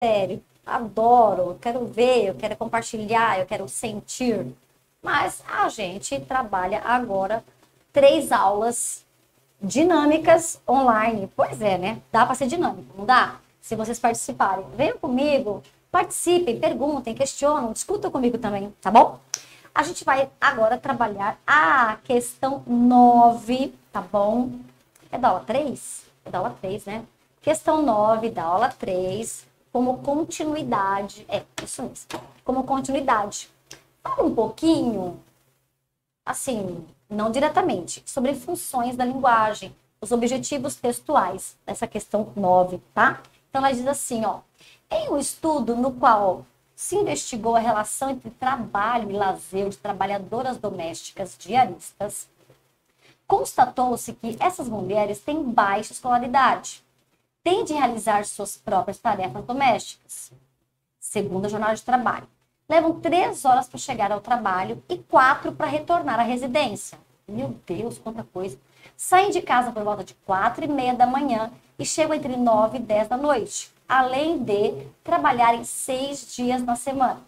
sério, adoro, eu quero ver, eu quero compartilhar, eu quero sentir. Mas a gente trabalha agora 3 aulas dinâmicas online. Pois é, né? Dá para ser dinâmico, não dá? Se vocês participarem, venham comigo, participem, perguntem, questionem, discutam comigo também, tá bom? A gente vai agora trabalhar a questão 9, tá bom? É da aula 3? É da aula 3, né? Questão 9 da aula 3, como continuidade. É, isso mesmo. Como continuidade. Fala um pouquinho, assim, não diretamente, sobre funções da linguagem, os objetivos textuais dessa questão 9, tá? Então, ela diz assim, ó. Em um estudo no qual se investigou a relação entre trabalho e lazer de trabalhadoras domésticas diaristas, constatou-se que essas mulheres têm baixa escolaridade, tendem a realizar suas próprias tarefas domésticas, segundo a jornada de trabalho. Levam 3 horas para chegar ao trabalho e 4 para retornar à residência. Meu Deus, quanta coisa. Saem de casa por volta de 4h30 da manhã e chegam entre 9 e 10 da noite, além de trabalharem 6 dias na semana.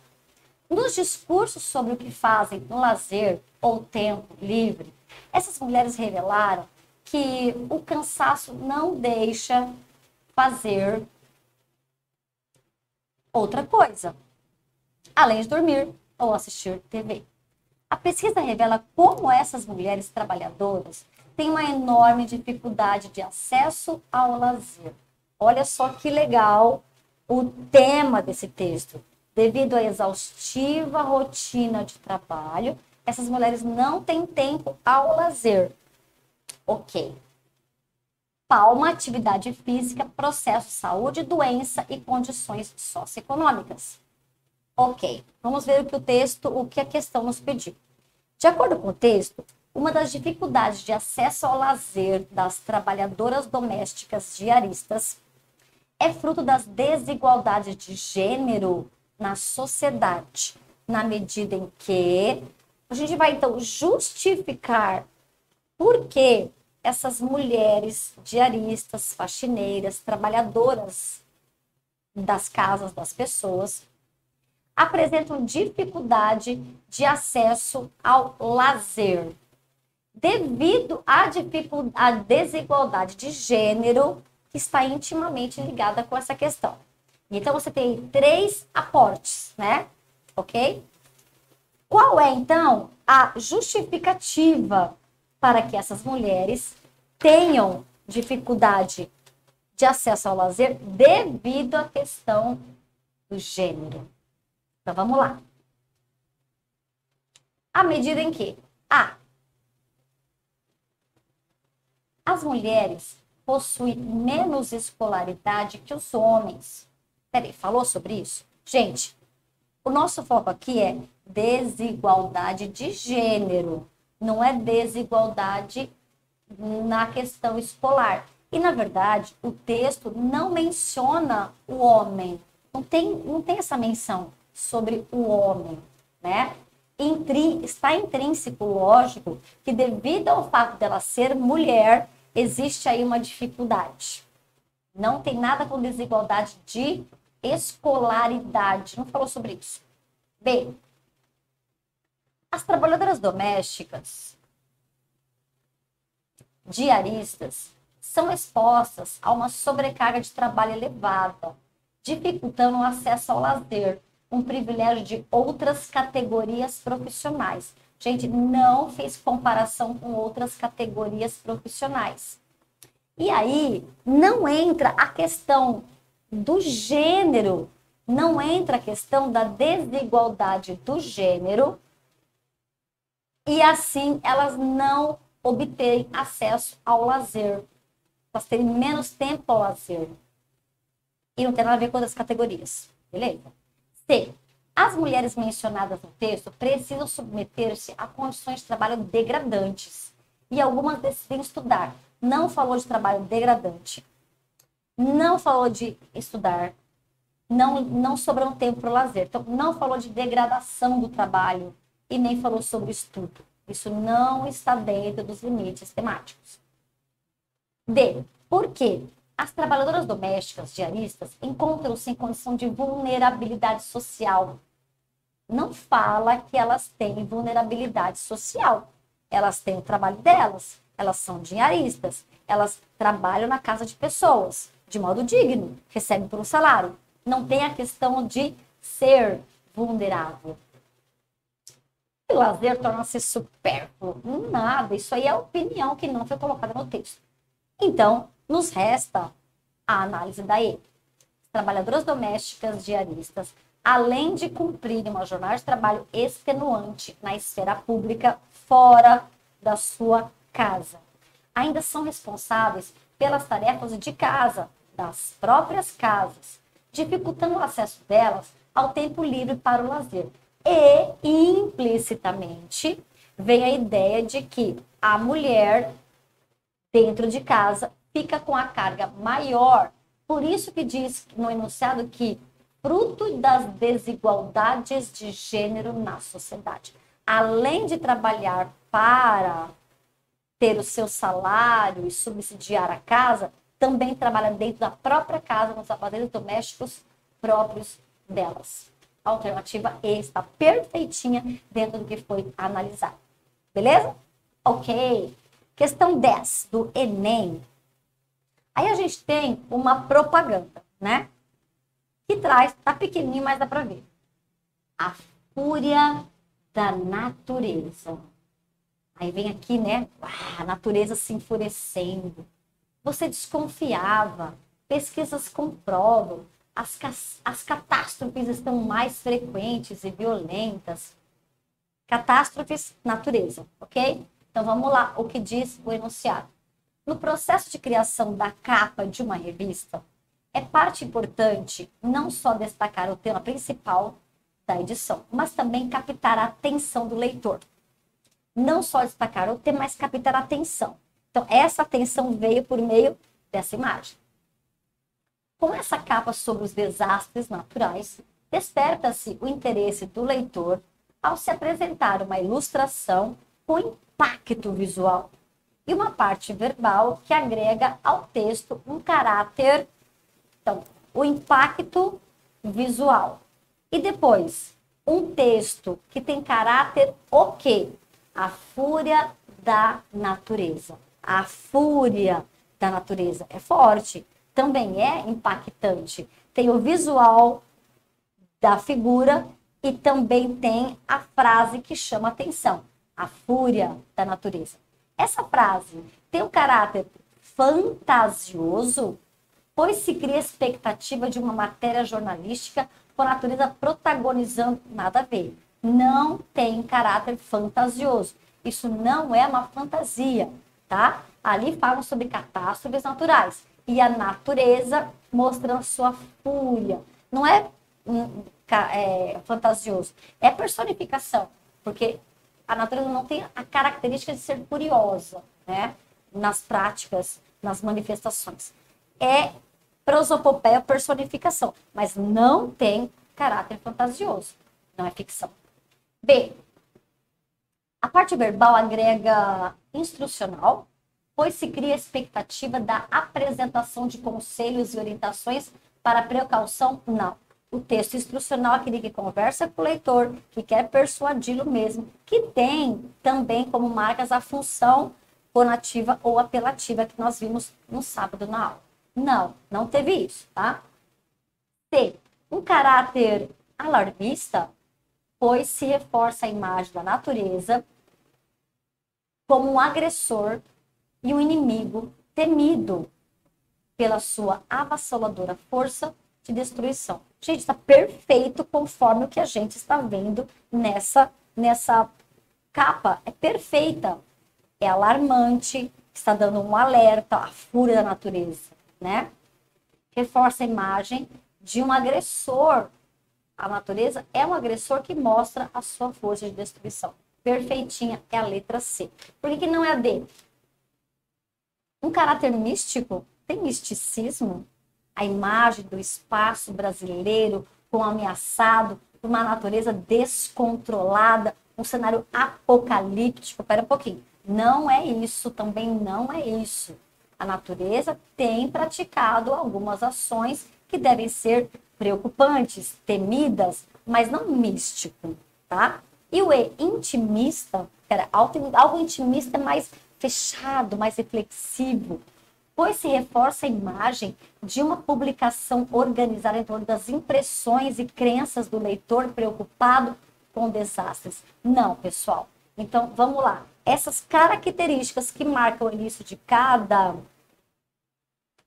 Nos discursos sobre o que fazem no lazer ou tempo livre, essas mulheres revelaram que o cansaço não deixa fazer outra coisa, além de dormir ou assistir TV. A pesquisa revela como essas mulheres trabalhadoras têm uma enorme dificuldade de acesso ao lazer. Olha só que legal o tema desse texto. Devido à exaustiva rotina de trabalho, essas mulheres não têm tempo ao lazer. Ok. Palma, atividade física, processo, saúde, doença e condições socioeconômicas. Ok, vamos ver o que a questão nos pediu. De acordo com o texto, uma das dificuldades de acesso ao lazer das trabalhadoras domésticas diaristas é fruto das desigualdades de gênero na sociedade, na medida em que a gente vai então justificar por que essas mulheres diaristas, faxineiras, trabalhadoras das casas das pessoas apresentam dificuldade de acesso ao lazer, devido à desigualdade de gênero que está intimamente ligada com essa questão. Então, você tem 3 aportes, né? Ok? Qual é, então, a justificativa para que essas mulheres tenham dificuldade de acesso ao lazer devido à questão do gênero? Então, vamos lá. À medida em que as mulheres possuem menos escolaridade que os homens. Peraí, falou sobre isso? Gente, o nosso foco aqui é desigualdade de gênero, não é desigualdade na questão escolar. E, na verdade, o texto não menciona o homem, não tem essa menção sobre o homem, né? Está intrínseco, lógico, que devido ao fato dela ser mulher, existe aí uma dificuldade. Não tem nada com desigualdade de escolaridade, não falou sobre isso. B. As trabalhadoras domésticas, diaristas, são expostas a uma sobrecarga de trabalho elevada, dificultando o acesso ao lazer, um privilégio de outras categorias profissionais. Gente, não fez comparação com outras categorias profissionais. E aí, não entra a questão do gênero, não entra a questão da desigualdade do gênero, e assim elas não obterem acesso ao lazer, elas terem menos tempo ao lazer. E não tem nada a ver com outras categorias, beleza? C. As mulheres mencionadas no texto precisam submeter-se a condições de trabalho degradantes. E algumas decidem estudar. Não falou de trabalho degradante. Não falou de estudar. Não sobrou tempo para o lazer. Então, não falou de degradação do trabalho e nem falou sobre estudo. Isso não está dentro dos limites temáticos. D. Por quê? As trabalhadoras domésticas diaristas encontram-se em condição de vulnerabilidade social. Não fala que elas têm vulnerabilidade social. Elas têm o trabalho delas, elas são diaristas, elas trabalham na casa de pessoas, de modo digno, recebem por um salário. Não tem a questão de ser vulnerável. O lazer torna-se supérfluo. Nada, isso aí é opinião que não foi colocada no texto. Então, nos resta a análise da E. Trabalhadoras domésticas diaristas, além de cumprirem uma jornada de trabalho extenuante na esfera pública, fora da sua casa, ainda são responsáveis pelas tarefas de casa, das próprias casas, dificultando o acesso delas ao tempo livre para o lazer. E, implicitamente, vem a ideia de que a mulher, dentro de casa, fica com a carga maior. Por isso que diz no enunciado que fruto das desigualdades de gênero na sociedade. Além de trabalhar para ter o seu salário e subsidiar a casa, também trabalha dentro da própria casa, nos afazeres domésticos próprios delas. A alternativa E está perfeitinha dentro do que foi analisado. Beleza? Ok. Questão 10 do Enem. Aí a gente tem uma propaganda, né? Que traz, tá pequenininho, mas dá para ver. A fúria da natureza. Aí vem aqui, né? A natureza se enfurecendo. Você desconfiava. Pesquisas comprovam. As catástrofes estão mais frequentes e violentas. Catástrofes, natureza, ok? Então vamos lá, o que diz o enunciado. No processo de criação da capa de uma revista, é parte importante não só destacar o tema principal da edição, mas também captar a atenção do leitor. Não só destacar o tema, mas captar a atenção. Então, essa atenção veio por meio dessa imagem. Com essa capa sobre os desastres naturais, desperta-se o interesse do leitor ao se apresentar uma ilustração com impacto visual e uma parte verbal que agrega ao texto um caráter. Então, o impacto visual. E depois, um texto que tem caráter o quê? A fúria da natureza. A fúria da natureza é forte, também é impactante. Tem o visual da figura e também tem a frase que chama atenção. A fúria da natureza. Essa frase tem um caráter fantasioso, pois se cria expectativa de uma matéria jornalística com a natureza protagonizando, nada a ver. Não tem caráter fantasioso. Isso não é uma fantasia, tá? Ali falam sobre catástrofes naturais e a natureza mostrando sua fúria. Não é, fantasioso, é personificação, porque a natureza não tem a característica de ser furiosa, né? Nas práticas, nas manifestações. É prosopopeia, personificação, mas não tem caráter fantasioso, não é ficção. B. A parte verbal agrega instrucional, pois se cria a expectativa da apresentação de conselhos e orientações para precaução, não. O texto instrucional é aquele que conversa com o leitor, que quer persuadi-lo mesmo, que tem também como marcas a função conativa ou apelativa que nós vimos no sábado na aula. Não, não teve isso, tá? C. Um caráter alarmista, pois se reforça a imagem da natureza como um agressor e um inimigo temido pela sua avassaladora força de destruição. Gente, está perfeito conforme o que a gente está vendo nessa capa. É perfeita. É alarmante, está dando um alerta à fúria da natureza, né? Reforça a imagem de um agressor. A natureza é um agressor que mostra a sua força de destruição. Perfeitinha é a letra C. Por que não é a D? Um caráter místico, tem misticismo? A imagem do espaço brasileiro com ameaçado por uma natureza descontrolada, um cenário apocalíptico. Espera um pouquinho. Não é isso, também não é isso. A natureza tem praticado algumas ações que devem ser preocupantes, temidas, mas não místico, tá? E o intimista, algo intimista é mais fechado, mais reflexivo, pois se reforça a imagem de uma publicação organizada em torno das impressões e crenças do leitor preocupado com desastres. Não, pessoal. Então, vamos lá. Essas características que marcam o início de cada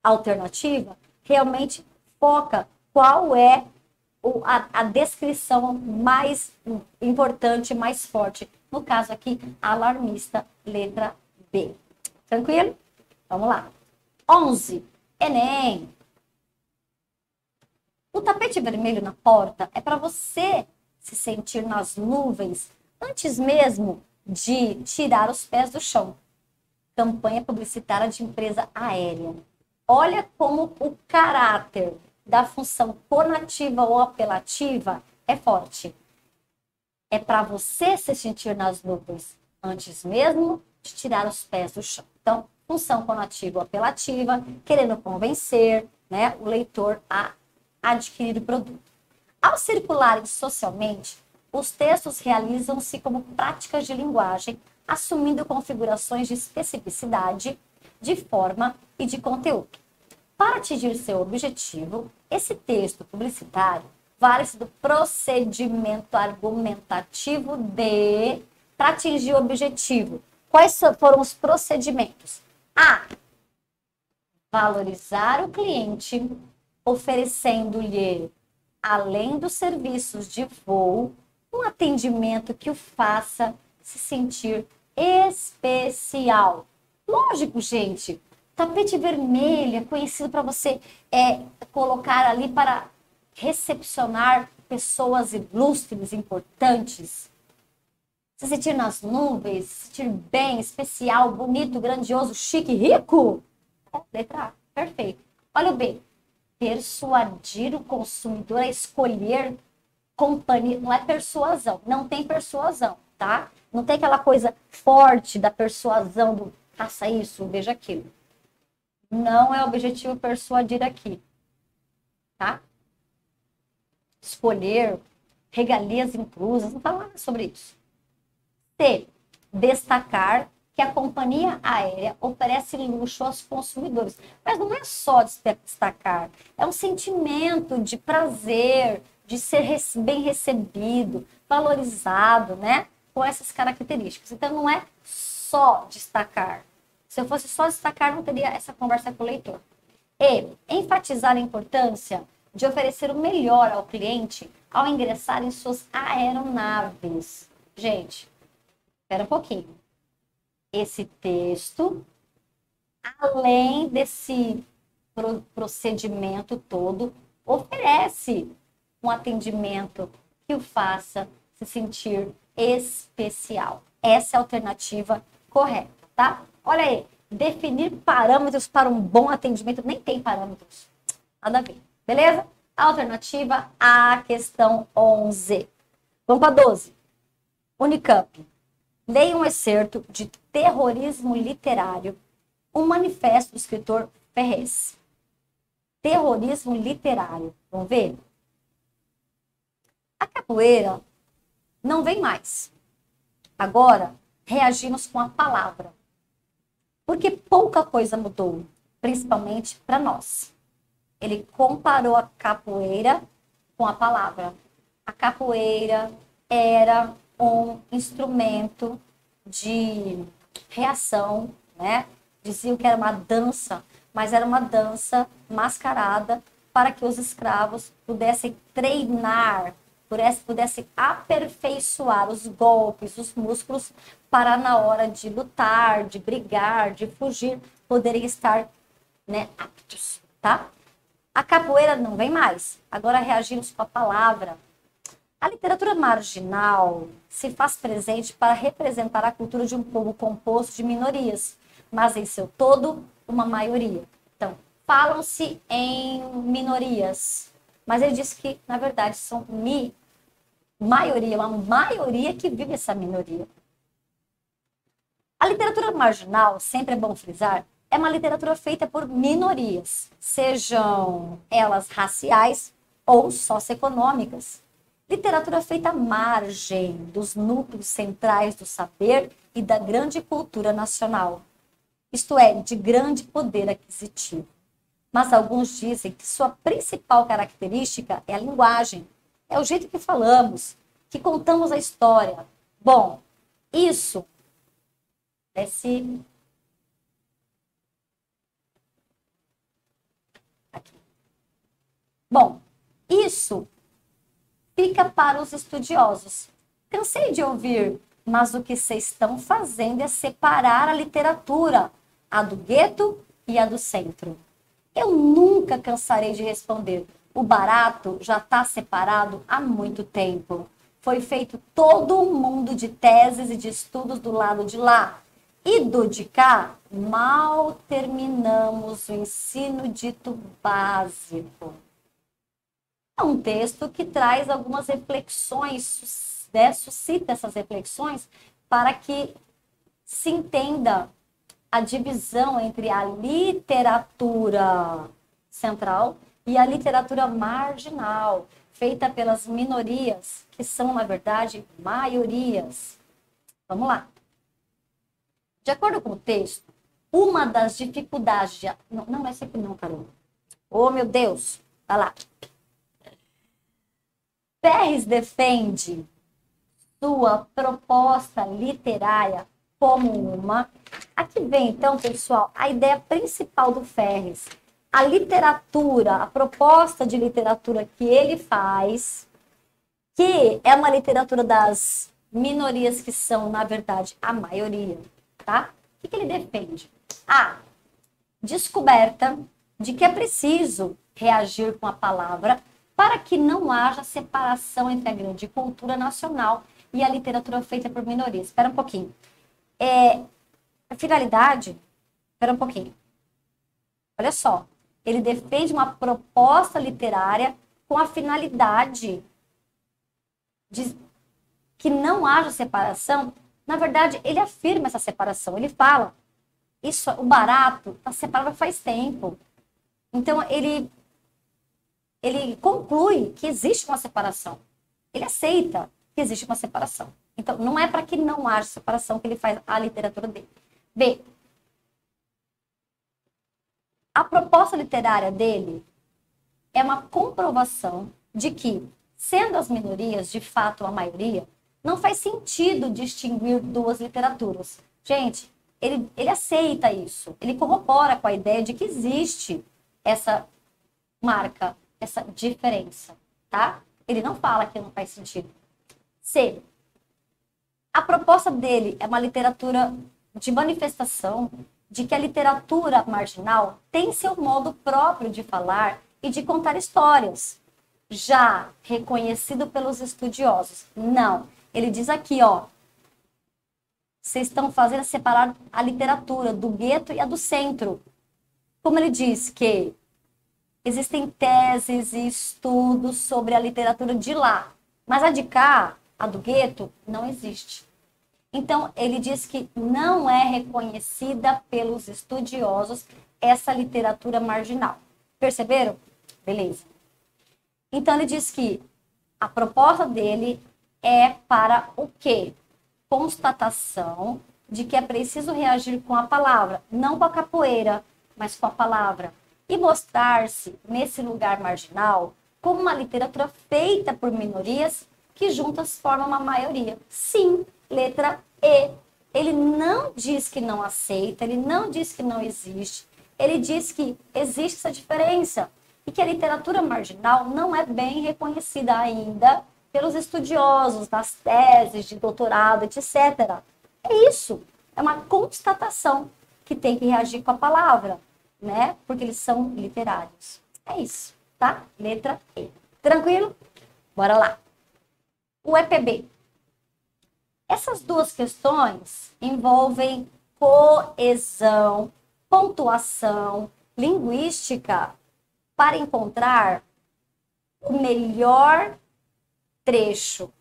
alternativa realmente foca qual é a descrição mais importante, mais forte. No caso aqui, alarmista, letra B. Tranquilo? Vamos lá. 11. Enem. O tapete vermelho na porta é para você se sentir nas nuvens antes mesmo de tirar os pés do chão. Campanha publicitária de empresa aérea. Olha como o caráter da função conativa ou apelativa é forte. É para você se sentir nas nuvens antes mesmo de tirar os pés do chão. Então, função conativa ou apelativa, querendo convencer, né, o leitor a adquirir o produto. Ao circularem socialmente, os textos realizam-se como práticas de linguagem, assumindo configurações de especificidade, de forma e de conteúdo. Para atingir seu objetivo, esse texto publicitário vale-se do procedimento argumentativo para atingir o objetivo. Quais foram os procedimentos? A. Valorizar o cliente, oferecendo-lhe, além dos serviços de voo, um atendimento que o faça se sentir especial. Lógico, gente. Tapete vermelho é conhecido para você colocar ali para recepcionar pessoas ilustres, importantes. Se sentir nas nuvens, se sentir bem, especial, bonito, grandioso, chique, rico. Letra A, perfeito. Olha o B. Persuadir o consumidor a escolher companhia. Não é persuasão, não tem persuasão, tá? Não tem aquela coisa forte da persuasão do faça isso, veja aquilo. Não é o objetivo persuadir aqui, tá? Escolher, regalias inclusas, não fala nada sobre isso. C. Destacar que a companhia aérea oferece luxo aos consumidores. Mas não é só destacar, é um sentimento de prazer, de ser bem recebido, valorizado, né? Com essas características. Então, não é só destacar. Se eu fosse só destacar, não teria essa conversa com o leitor. E enfatizar a importância de oferecer o melhor ao cliente ao ingressar em suas aeronaves. Gente, espera um pouquinho. Esse texto, além desse procedimento todo, oferece um atendimento que o faça se sentir especial. Essa é a alternativa correta, tá? Olha aí, definir parâmetros para um bom atendimento. Nem tem parâmetros. Nada a ver. Beleza? Alternativa A, questão 11. Vamos para 12. Unicamp. Leia um excerto de Terrorismo Literário, um manifesto do escritor Ferrez. Terrorismo literário. Vamos ver? A capoeira não vem mais. Agora, reagimos com a palavra. Porque pouca coisa mudou, principalmente para nós. Ele comparou a capoeira com a palavra. A capoeira era um instrumento de reação, né? Diziam que era uma dança, mas era uma dança mascarada para que os escravos pudessem treinar, pudessem aperfeiçoar os golpes, os músculos, para na hora de lutar, de brigar, de fugir, poderem estar, né, aptos, tá? A capoeira não vem mais. Agora reagimos com a palavra. A literatura marginal se faz presente para representar a cultura de um povo composto de minorias, mas em seu todo, uma maioria. Então, falam-se em minorias, mas ele diz que, na verdade, são maioria, uma maioria que vive essa minoria. A literatura marginal, sempre é bom frisar, é uma literatura feita por minorias, sejam elas raciais ou socioeconômicas. Literatura feita à margem dos núcleos centrais do saber e da grande cultura nacional. Isto é, de grande poder aquisitivo. Mas alguns dizem que sua principal característica é a linguagem. É o jeito que falamos, que contamos a história. Bom, isso aqui. Bom, isso fica para os estudiosos. Cansei de ouvir, mas o que vocês estão fazendo é separar a literatura, a do gueto e a do centro. Eu nunca cansarei de responder. O barato já está separado há muito tempo. Foi feito todo um mundo de teses e de estudos do lado de lá. E do de cá, mal terminamos o ensino dito básico. É um texto que traz algumas reflexões, né? Suscita essas reflexões para que se entenda a divisão entre a literatura central e a literatura marginal, feita pelas minorias, que são, na verdade, maiorias. Vamos lá. De acordo com o texto, uma das dificuldades... Não é esse aqui não, Carol. Oh, meu Deus! Vai lá. Ferres defende sua proposta literária como uma... Aqui vem, então, pessoal, a ideia principal do Ferres. A literatura, a proposta de literatura que ele faz, que é uma literatura das minorias que são, na verdade, a maioria, tá? O que ele defende? A descoberta de que é preciso reagir com a palavra para que não haja separação entre a grande cultura nacional e a literatura feita por minorias. Espera um pouquinho. A finalidade... Espera um pouquinho. Olha só. Ele defende uma proposta literária com a finalidade de que não haja separação. Na verdade, ele afirma essa separação. Ele fala, isso, o barato está separado faz tempo. Então, ele conclui que existe uma separação. Ele aceita que existe uma separação. Então, não é para que não haja separação que ele faz a literatura dele. B. A proposta literária dele é uma comprovação de que, sendo as minorias de fato a maioria, não faz sentido distinguir duas literaturas. Gente, ele aceita isso. Ele corrobora com a ideia de que existe essa marca, essa diferença, tá? Ele não fala que não faz sentido. C. A proposta dele é uma literatura de manifestação de que a literatura marginal tem seu modo próprio de falar e de contar histórias, já reconhecido pelos estudiosos. Não, ele diz aqui, ó, vocês estão fazendo separar a literatura do gueto e a do centro. Como ele diz que existem teses e estudos sobre a literatura de lá, mas a de cá, a do gueto, não existe. Então, ele diz que não é reconhecida pelos estudiosos essa literatura marginal. Perceberam? Beleza. Então, ele diz que a proposta dele é para o quê? Constatação de que é preciso reagir com a palavra, não com a capoeira, mas com a palavra. E mostrar-se, nesse lugar marginal, como uma literatura feita por minorias que juntas formam uma maioria. Sim, letra E. Ele não diz que não aceita, ele não diz que não existe, ele diz que existe essa diferença e que a literatura marginal não é bem reconhecida ainda pelos estudiosos, nas teses de doutorado, etc. É isso, é uma constatação que tem que reagir com a palavra, né? Porque eles são literários. É isso, tá? Letra E. Tranquilo? Bora lá. O EPB. Essas duas questões envolvem coesão, pontuação, linguística, para encontrar o melhor trecho,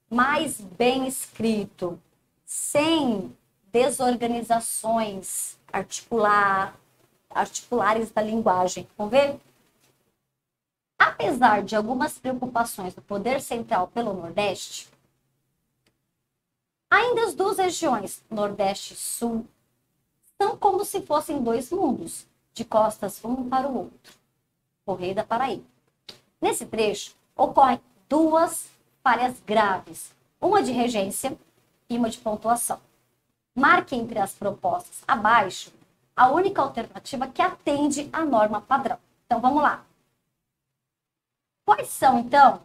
mais bem escrito, sem desorganizações articulares da linguagem. Vamos ver? Apesar de algumas preocupações do poder central pelo Nordeste, ainda as duas regiões, Nordeste e Sul, são como se fossem dois mundos, de costas um para o outro. Correio da Paraíba. Nesse trecho, ocorrem duas falhas graves, uma de regência e uma de pontuação. Marque entre as propostas abaixo a única alternativa que atende à norma padrão. Então, vamos lá. Quais são, então,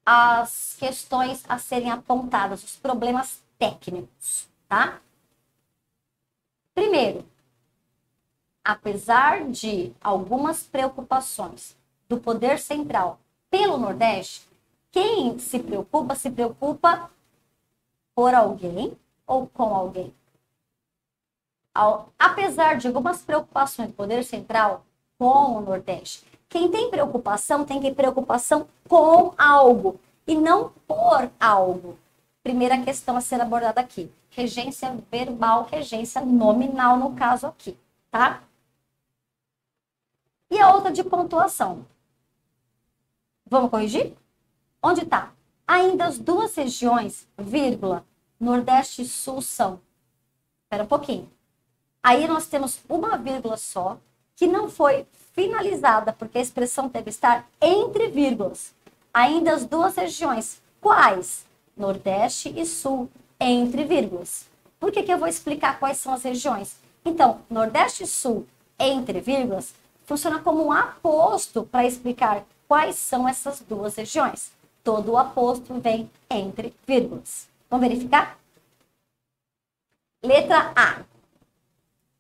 as questões a serem apontadas, os problemas técnicos, tá? Primeiro, apesar de algumas preocupações do poder central pelo Nordeste, quem se preocupa por alguém ou com alguém. Apesar de algumas preocupações do poder central com o Nordeste, quem tem preocupação tem que ter preocupação com algo e não por algo. Primeira questão a ser abordada aqui. Regência verbal, regência nominal no caso aqui, tá? E a outra de pontuação. Vamos corrigir? Onde está? Ainda as duas regiões, vírgula, Nordeste e Sul são. Espera um pouquinho. Aí nós temos uma vírgula só, que não foi finalizada, porque a expressão deve estar entre vírgulas. Ainda as duas regiões. Quais? Nordeste e Sul, entre vírgulas. Por que eu vou explicar quais são as regiões? Então, Nordeste e Sul, entre vírgulas, funciona como um aposto para explicar quais são essas duas regiões. Todo o aposto vem entre vírgulas. Vamos verificar? Letra A.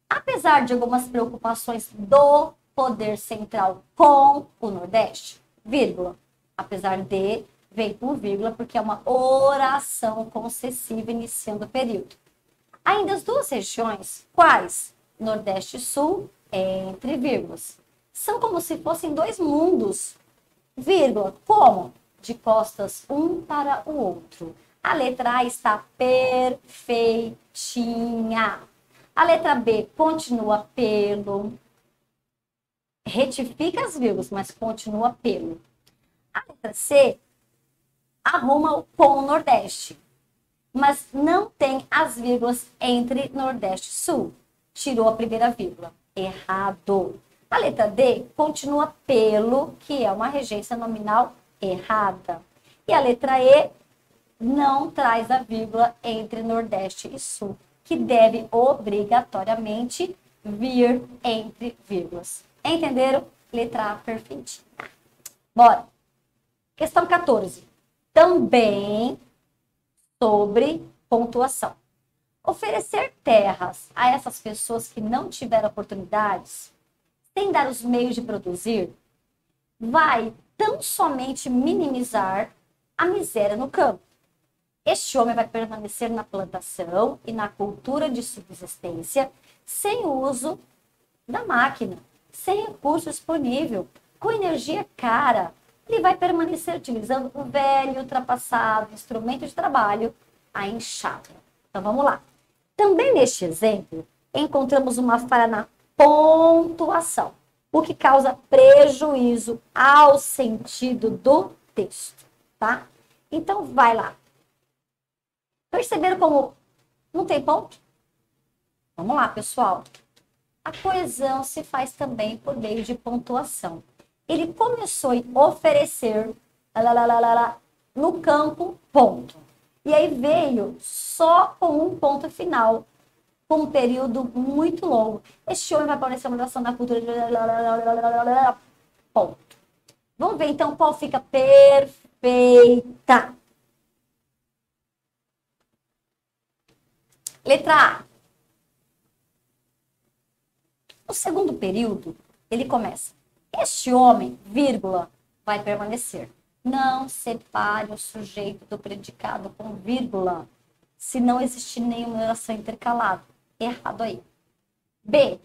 Apesar de algumas preocupações do poder central com o Nordeste, vírgula, apesar de, vem com vírgula, porque é uma oração concessiva iniciando o período. Ainda as duas regiões, quais? Nordeste e Sul, entre vírgulas. São como se fossem dois mundos, vírgula, como? De costas um para o outro. A letra A está perfeitinha. A letra B continua pelo. Retifica as vírgulas, mas continua pelo. A letra C arruma o com o Nordeste, mas não tem as vírgulas entre Nordeste e Sul. Tirou a primeira vírgula. Errado. A letra D continua pelo, que é uma regência nominal errada. E a letra E não traz a vírgula entre Nordeste e Sul, que deve obrigatoriamente vir entre vírgulas. Entenderam? Letra A perfeitinha. Bora. Questão 14. Também sobre pontuação. Oferecer terras a essas pessoas que não tiveram oportunidades, sem dar os meios de produzir, vai tão somente minimizar a miséria no campo. Este homem vai permanecer na plantação e na cultura de subsistência sem uso da máquina, sem recurso disponível, com energia cara. Ele vai permanecer utilizando o velho, ultrapassado instrumento de trabalho, a enxada. Então vamos lá. Também neste exemplo, encontramos uma falha na pontuação, o que causa prejuízo ao sentido do texto, tá? Então vai lá. Perceberam como não tem ponto? Vamos lá, pessoal. A coesão se faz também por meio de pontuação. Ele começou a oferecer no campo, ponto. E aí veio só com um ponto final, com um período muito longo. Este homem vai aparecer uma oração da cultura, ponto. Vamos ver então qual fica perfeita. Letra A. O segundo período, ele começa. Este homem, vírgula, vai permanecer. Não separe o sujeito do predicado com vírgula, se não existir nenhuma oração intercalada. Errado aí. B.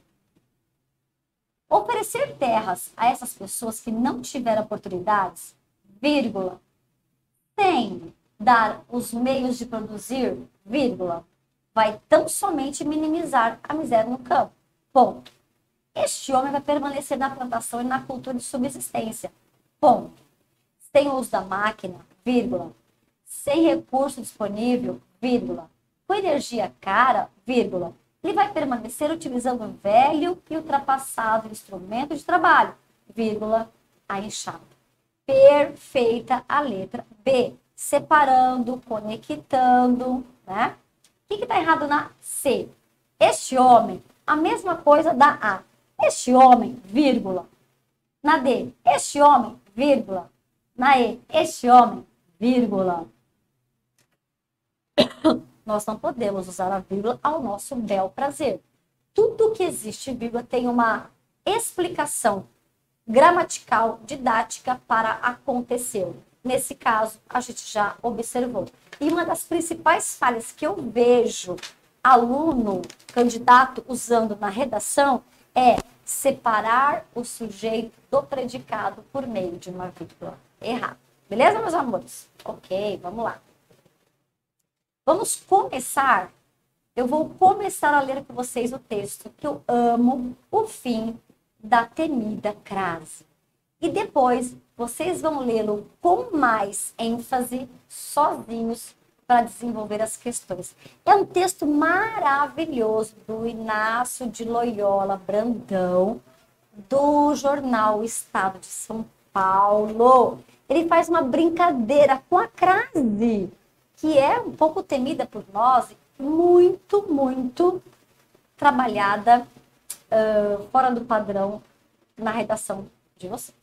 Oferecer terras a essas pessoas que não tiveram oportunidades, vírgula, sem dar os meios de produzir, vírgula, vai tão somente minimizar a miséria no campo. Ponto. Este homem vai permanecer na plantação e na cultura de subsistência. Ponto. Sem o uso da máquina, vírgula. Sem recurso disponível, vírgula. Com energia cara, vírgula. Ele vai permanecer utilizando o velho e ultrapassado instrumento de trabalho, vírgula, a enxada. Perfeita a letra B. Separando, conectando, né? O que está errado na C? Este homem, a mesma coisa da A. Este homem, vírgula. Na D, este homem, vírgula. Na E, este homem, vírgula. Nós não podemos usar a vírgula ao nosso bel prazer. Tudo que existe vírgula tem uma explicação gramatical, didática para acontecer. Nesse caso, a gente já observou. E uma das principais falhas que eu vejo aluno, candidato usando na redação é separar o sujeito do predicado por meio de uma vírgula. Errado. Beleza, meus amores? Ok, vamos lá. Vamos começar. Eu vou começar a ler com vocês o texto que eu amo, o fim da temida crase. E depois vocês vão lê-lo com mais ênfase, sozinhos, para desenvolver as questões. É um texto maravilhoso do Inácio de Loyola Brandão, do jornal Estado de São Paulo. Ele faz uma brincadeira com a crase, que é um pouco temida por nós, muito trabalhada fora do padrão na redação de vocês.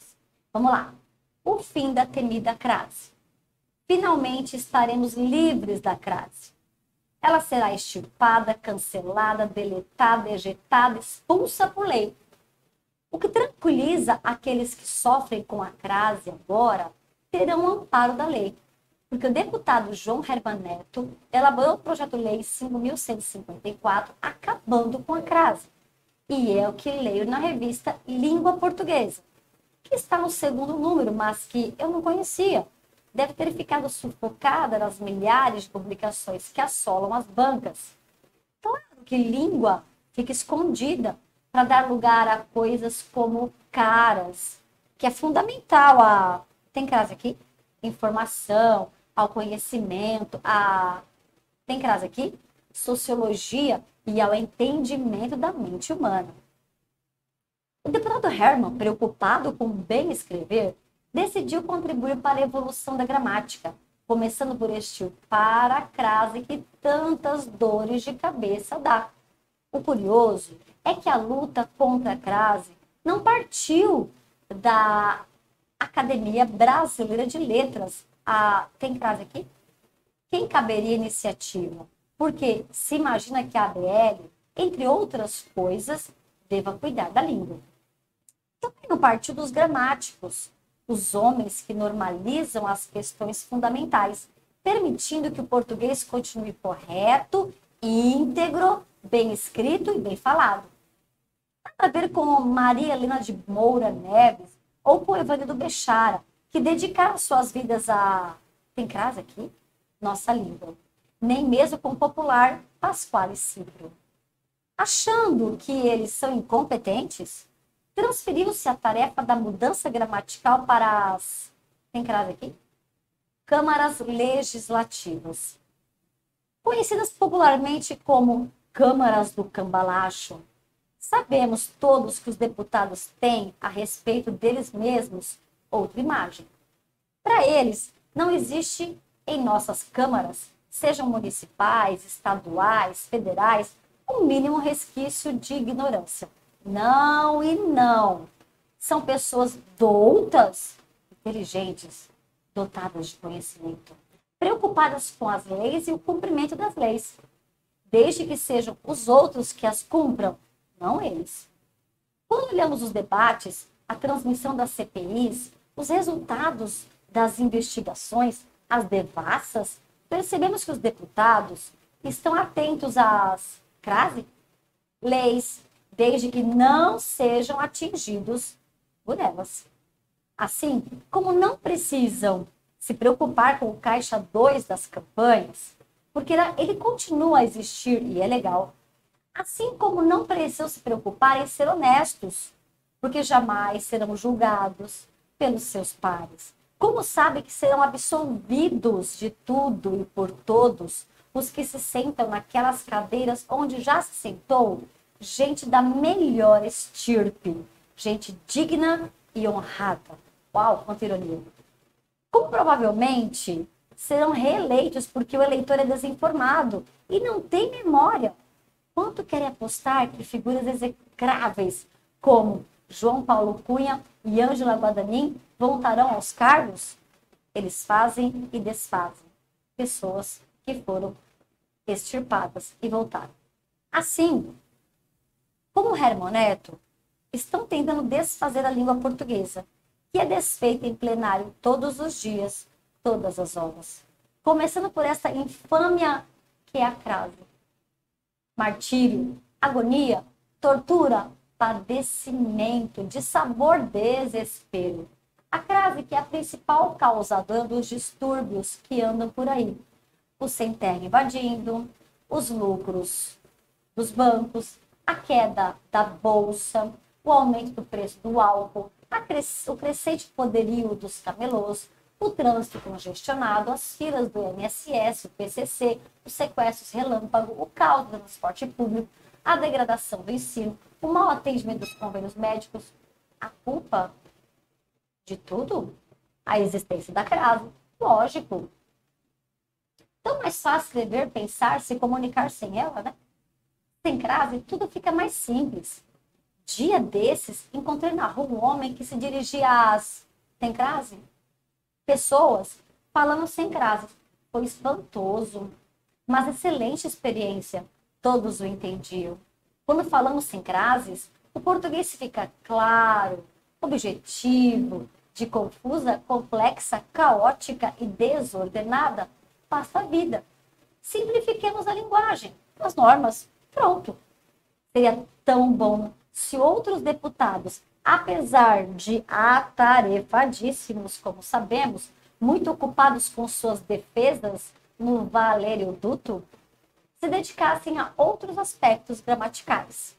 Vamos lá. O fim da temida crase. Finalmente estaremos livres da crase. Ela será extirpada, cancelada, deletada, ejetada, expulsa por lei. O que tranquiliza aqueles que sofrem com a crase agora terão o amparo da lei. Porque o deputado João Herman Neto elaborou o projeto-lei 5.154, acabando com a crase. E é o que leio na revista Língua Portuguesa, que está no segundo número, mas que eu não conhecia. Deve ter ficado sufocada nas milhares de publicações que assolam as bancas. Claro que língua fica escondida para dar lugar a coisas como caras, que é fundamental a... Tem crase aqui? Informação, ao conhecimento, a... Tem crase aqui? Sociologia e ao entendimento da mente humana. O deputado Herman, preocupado com o bem escrever, decidiu contribuir para a evolução da gramática, começando por extirpar a crase que tantas dores de cabeça dá. O curioso é que a luta contra a crase não partiu da Academia Brasileira de Letras. Tem crase aqui? Quem caberia a iniciativa? Porque se imagina que a ABL, entre outras coisas, deva cuidar da língua. Também não partiu dos gramáticos, os homens que normalizam as questões fundamentais, permitindo que o português continue correto, íntegro, bem escrito e bem falado. Nada a ver com Maria Helena de Moura Neves ou com Evanildo Bechara, que dedicaram suas vidas a... Tem crase aqui? Nossa língua. Nem mesmo com o popular Pasquale Cipro. Achando que eles são incompetentes, transferiu-se a tarefa da mudança gramatical para as... Tem crase aqui? Câmaras legislativas. Conhecidas popularmente como câmaras do cambalacho. Sabemos todos que os deputados têm, a respeito deles mesmos, outra imagem. Para eles, não existe em nossas câmaras, sejam municipais, estaduais, federais, um mínimo resquício de ignorância. Não e não. São pessoas doutas, inteligentes, dotadas de conhecimento, preocupadas com as leis e o cumprimento das leis, desde que sejam os outros que as cumpram, não eles. Quando olhamos os debates, a transmissão das CPIs, os resultados das investigações, as devassas, percebemos que os deputados estão atentos às crase, leis, desde que não sejam atingidos por elas. Assim, como não precisam se preocupar com o caixa 2 das campanhas, porque ele continua a existir e é legal. Assim como não precisam se preocupar em ser honestos, porque jamais serão julgados pelos seus pares. Como sabem que serão absolvidos de tudo e por todos os que se sentam naquelas cadeiras onde já se sentou gente da melhor estirpe, gente digna e honrada. Uau, quanta ironia. Como provavelmente serão reeleitos porque o eleitor é desinformado e não tem memória. Quanto querem apostar que figuras execráveis como João Paulo Cunha e Ângela Guadagnino voltarão aos cargos? Eles fazem e desfazem pessoas que foram extirpadas e voltaram. Assim, como Herman Neto, estão tentando desfazer a língua portuguesa, que é desfeita em plenário todos os dias, todas as horas. Começando por essa infâmia que é a crase. Martírio, agonia, tortura, padecimento, de sabor, desespero. A crase que é a principal causadora dos distúrbios que andam por aí. O sem terra invadindo, os lucros dos bancos, a queda da bolsa, o aumento do preço do álcool, o crescente poderio dos camelôs, o trânsito congestionado, as filas do INSS, o PCC, os sequestros relâmpago, o caos do transporte público, a degradação do ensino, o mau atendimento dos convênios médicos, a culpa de tudo? A existência da crase, lógico. Tão mais fácil escrever, pensar, se comunicar sem ela, né? Sem crase, tudo fica mais simples. Dia desses, encontrei na rua um homem que se dirigia às... Tem crase? Pessoas falando sem crase. Foi espantoso, mas excelente experiência. Todos o entendiam. Quando falamos sem crases, o português fica claro, objetivo, de confusa, complexa, caótica e desordenada, passa a vida. Simplifiquemos a linguagem, as normas, pronto. Seria tão bom se outros deputados, apesar de atarefadíssimos, como sabemos, muito ocupados com suas defesas no valeroduto, se dedicassem a outros aspectos gramaticais.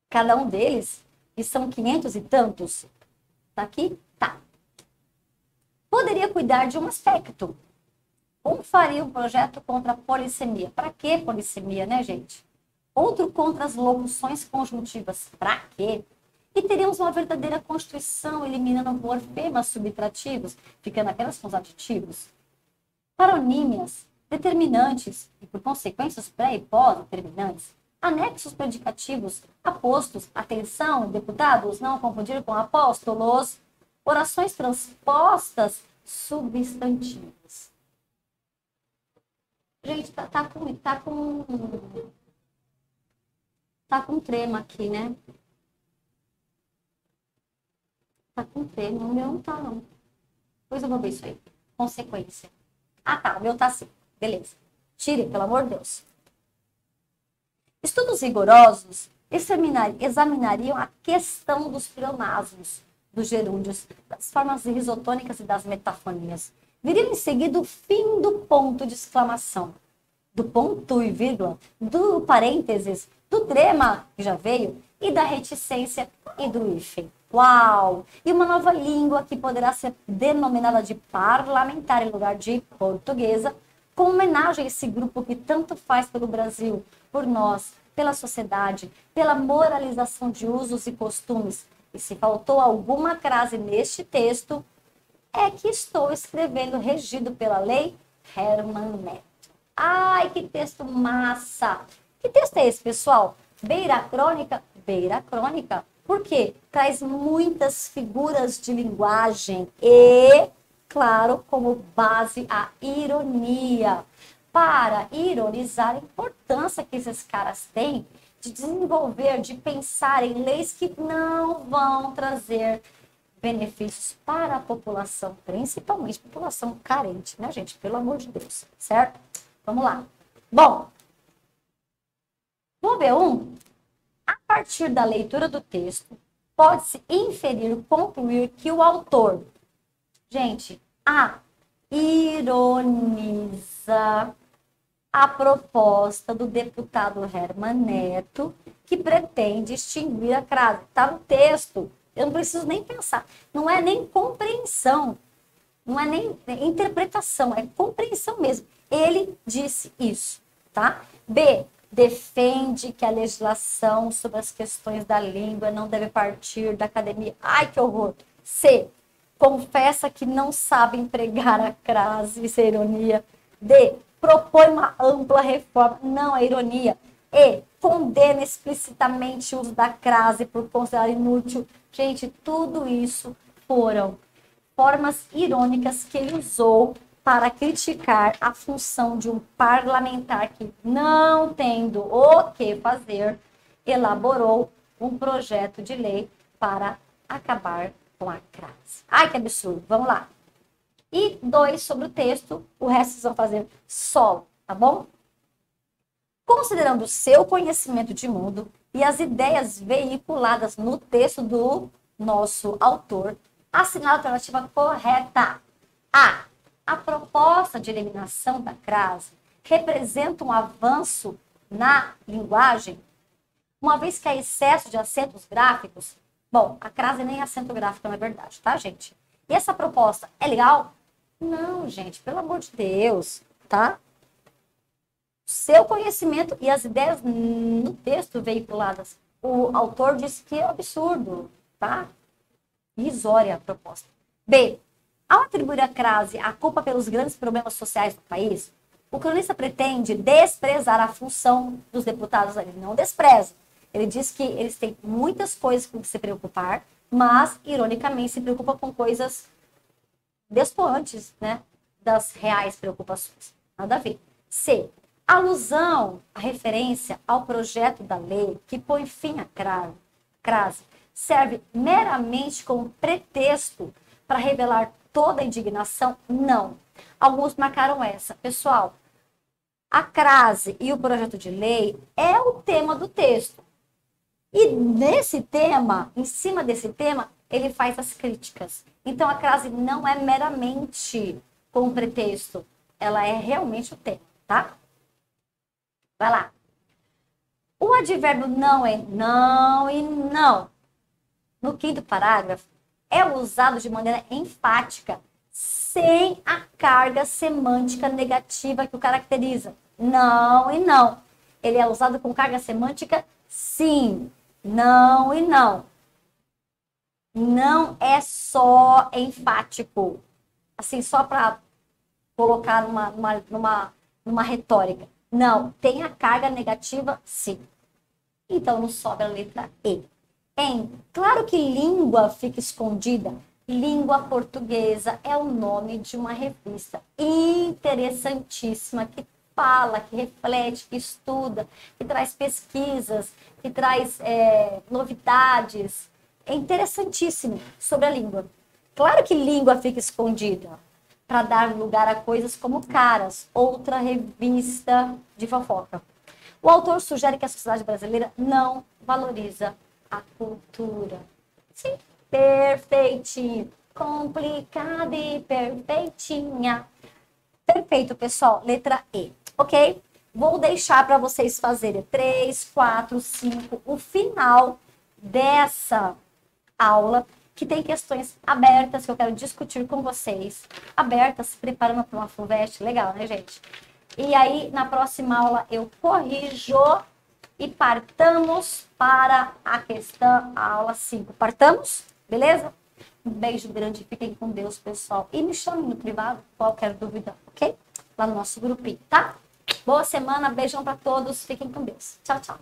Cada um deles, que são 500 e tantos, tá aqui? Tá. Poderia cuidar de um aspecto. Um faria um projeto contra a polissemia. Para que polissemia, né, gente? Outro contra as locuções conjuntivas. Para quê? E teríamos uma verdadeira constituição, eliminando morfemas subtrativos, ficando apenas com os aditivos. Paronímias, determinantes e, por consequência, os pré- e pós-determinantes. Anexos predicativos, apostos, atenção, deputados, não confundir com apóstolos. Orações transpostas, substantivas. Gente, tá com trema aqui, né? Tá com trema. O meu não tá, não. Depois eu vou ver isso aí. Consequência. Ah, tá. O meu tá assim. Beleza. Tire, pelo amor de Deus. Estudos rigorosos examinariam a questão dos pleonasmos, dos gerúndios, das formas risotônicas e das metafonias. Viria em seguida o fim do ponto de exclamação, do ponto e vírgula, do parênteses, do trema, que já veio, e da reticência e do hífen. Uau! E uma nova língua que poderá ser denominada de parlamentar em lugar de portuguesa, como homenagem a esse grupo que tanto faz pelo Brasil, por nós, pela sociedade, pela moralização de usos e costumes. E se faltou alguma crase neste texto, é que estou escrevendo regido pela lei Herman Neto. Ai, que texto massa! Que texto é esse, pessoal? Beira crônica? Beira crônica. Por quê? Traz muitas figuras de linguagem e, claro, como base a ironia. Para ironizar a importância que esses caras têm de desenvolver, de pensar em leis que não vão trazer benefícios para a população, principalmente a população carente, né, gente? Pelo amor de Deus, certo? Vamos lá. Bom, vamos ver um. A partir da leitura do texto, pode-se inferir, concluir que o autor, gente, A, ironiza a proposta do deputado Herman Neto, que pretende extinguir a crase. Está no texto, eu não preciso nem pensar. Não é nem compreensão, não é nem interpretação, é compreensão mesmo. Ele disse isso, tá? B, defende que a legislação sobre as questões da língua não deve partir da academia. Ai, que horror! C, confessa que não sabe empregar a crase, isso é ironia. D, propõe uma ampla reforma, não é ironia. E, condena explicitamente o uso da crase por considerar inútil. Gente, tudo isso foram formas irônicas que ele usou para criticar a função de um parlamentar que, não tendo o que fazer, elaborou um projeto de lei para acabar com a crase. Ai, que absurdo. Vamos lá. E 2 sobre o texto, o resto vocês vão fazer solo, tá bom? Considerando o seu conhecimento de mundo e as ideias veiculadas no texto do nosso autor, assinala a alternativa correta. A. A proposta de eliminação da crase representa um avanço na linguagem, uma vez que há excesso de acentos gráficos. Bom, a crase nem acento gráfico, não é verdade, tá, gente? E essa proposta é legal? Não, gente, pelo amor de Deus, tá? Seu conhecimento e as ideias no texto veiculadas. O autor disse que é absurdo, tá? Irrisória a proposta. B. Ao atribuir a crase a culpa pelos grandes problemas sociais do país, o cronista pretende desprezar a função dos deputados. Ele não despreza. Ele diz que eles têm muitas coisas com que se preocupar, mas, ironicamente, se preocupam com coisas destoantes, né, das reais preocupações. Nada a ver. C. Alusão, a referência ao projeto da lei que põe fim à crase serve meramente como pretexto para revelar toda a indignação? Não. Alguns marcaram essa. Pessoal, a crase e o projeto de lei é o tema do texto. E nesse tema, em cima desse tema, ele faz as críticas. Então, a crase não é meramente com pretexto. Ela é realmente o tema, tá? Vai lá. O advérbio não é não e não, no 5º parágrafo, é usado de maneira enfática, sem a carga semântica negativa que o caracteriza. Não e não. Ele é usado com carga semântica sim. Não e não. Não é só enfático. Assim, só para colocar numa retórica. Não, tem a carga negativa, sim. Então, nos sobra a letra E. Claro que língua fica escondida. Língua Portuguesa é o nome de uma revista interessantíssima que fala, que reflete, que estuda, que traz pesquisas, que traz novidades. É interessantíssimo sobre a língua. Claro que língua fica escondida para dar lugar a coisas como Caras, outra revista de fofoca. O autor sugere que a sociedade brasileira não valoriza a cultura. Sim, perfeitinho. Complicada e perfeitinha. Perfeito, pessoal. Letra E, ok? Vou deixar para vocês fazerem 3, 4, 5, o final dessa aula, que tem questões abertas que eu quero discutir com vocês. Abertas, se preparando para uma FUVEST. Legal, né, gente? E aí, na próxima aula, eu corrijo e partamos para a questão, a aula 5. Partamos? Beleza? Um beijo grande, fiquem com Deus, pessoal. E me chamem no privado, qualquer dúvida, ok? Lá no nosso grupinho, tá? Boa semana, beijão para todos, fiquem com Deus. Tchau, tchau.